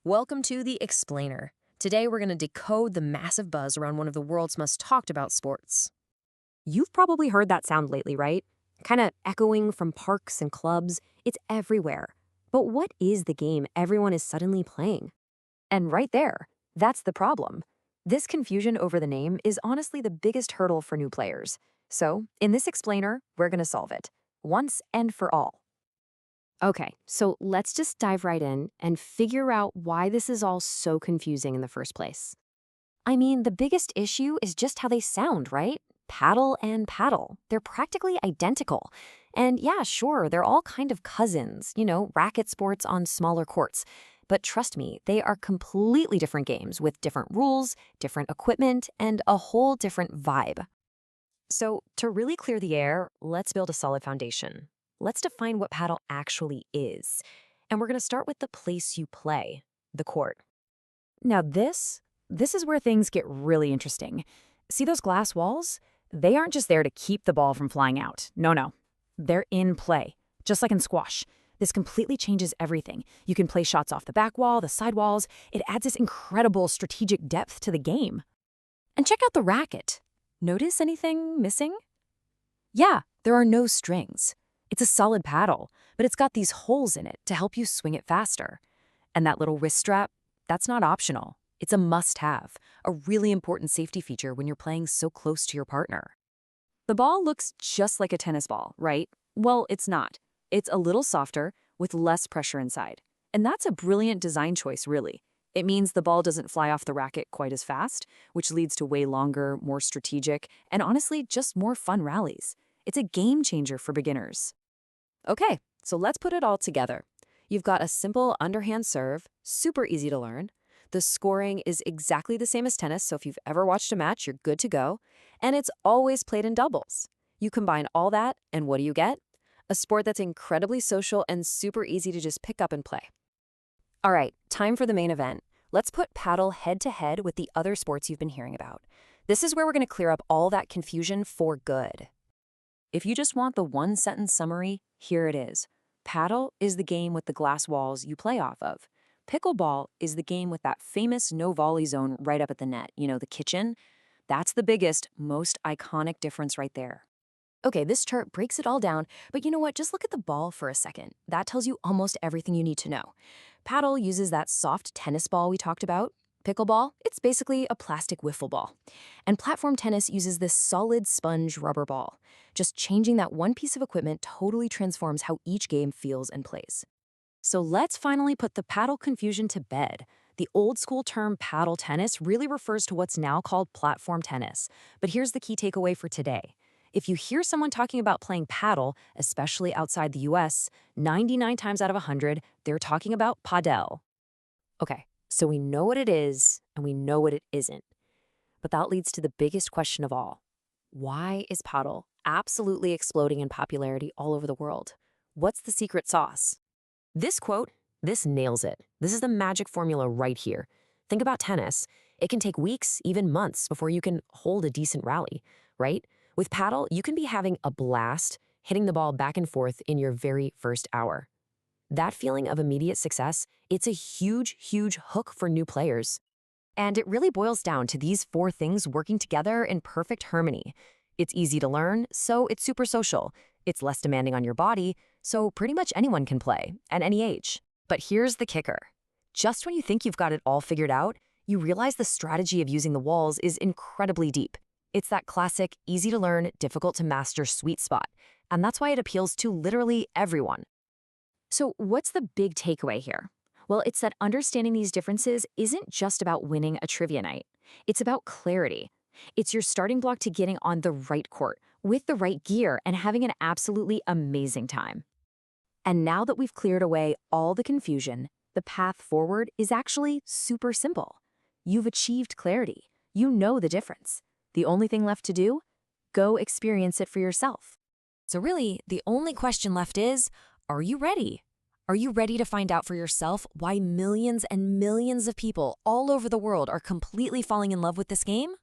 Welcome to The Explainer. Today we're going to decode the massive buzz around one of the world's most talked about sports. You've probably heard that sound lately, right? Kind of echoing from parks and clubs. It's everywhere. But what is the game everyone is suddenly playing? And right there, that's the problem. This confusion over the name is honestly the biggest hurdle for new players. So, in this explainer, we're going to solve it, once and for all. Okay, so let's just dive right in and figure out why this is all so confusing in the first place. I mean, the biggest issue is just how they sound, right? Paddle and paddle. They're practically identical. And yeah, sure, they're all kind of cousins, racket sports on smaller courts. But trust me, they are completely different games with different rules, different equipment, and a whole different vibe. So to really clear the air, let's build a solid foundation. Let's define what paddle actually is. And we're going to start with the place you play, the court. Now this is where things get really interesting. See those glass walls? They aren't just there to keep the ball from flying out. No. They're in play, just like in squash. This completely changes everything. You can play shots off the back wall, the side walls. It adds this incredible strategic depth to the game. And check out the racket. Notice anything missing? Yeah, there are no strings. It's a solid paddle, but it's got these holes in it to help you swing it faster. And that little wrist strap, that's not optional. It's a must-have, a really important safety feature when you're playing so close to your partner. The ball looks just like a tennis ball, right? Well, it's not. It's a little softer with less pressure inside. And that's a brilliant design choice, really. It means the ball doesn't fly off the racket quite as fast, which leads to way longer, more strategic, and honestly, just more fun rallies. It's a game changer for beginners. Okay, so let's put it all together. You've got a simple underhand serve, super easy to learn. The scoring is exactly the same as tennis, so if you've ever watched a match, you're good to go. And it's always played in doubles. You combine all that, and what do you get? A sport that's incredibly social and super easy to just pick up and play. All right, time for the main event. Let's put paddle head-to-head with the other sports you've been hearing about. This is where we're going to clear up all that confusion for good. If you just want the one-sentence summary, here it is. Paddle is the game with the glass walls you play off of. Pickleball is the game with that famous no-volley zone right up at the net, the kitchen. That's the biggest, most iconic difference right there. Okay, this chart breaks it all down, but you know what? Just look at the ball for a second. That tells you almost everything you need to know. Paddle uses that soft tennis ball we talked about. Pickleball, it's basically a plastic wiffle ball. And platform tennis uses this solid sponge rubber ball. Just changing that one piece of equipment totally transforms how each game feels and plays. So let's finally put the paddle confusion to bed. The old school term paddle tennis really refers to what's now called platform tennis. But here's the key takeaway for today. If you hear someone talking about playing paddle, especially outside the US, 99 times out of 100, they're talking about Padel. Okay, so we know what it is and we know what it isn't. But that leads to the biggest question of all. Why is paddle absolutely exploding in popularity all over the world? What's the secret sauce? This quote, this nails it. This is the magic formula right here. Think about tennis. It can take weeks, even months, before you can hold a decent rally, right? With paddle, you can be having a blast, hitting the ball back and forth in your very first hour. That feeling of immediate success, it's a huge, huge hook for new players. And it really boils down to these four things working together in perfect harmony. It's easy to learn, so it's super social. It's less demanding on your body, so pretty much anyone can play, at any age. But here's the kicker. Just when you think you've got it all figured out, you realize the strategy of using the walls is incredibly deep. It's that classic, easy-to-learn, difficult-to-master sweet spot, and that's why it appeals to literally everyone. So what's the big takeaway here? Well, it's that understanding these differences isn't just about winning a trivia night. It's about clarity. It's your starting block to getting on the right court, with the right gear, and having an absolutely amazing time. And now that we've cleared away all the confusion, the path forward is actually super simple. You've achieved clarity. You know the difference. The only thing left to do? Go experience it for yourself. So really, the only question left is, are you ready? Are you ready to find out for yourself why millions and millions of people all over the world are completely falling in love with this game?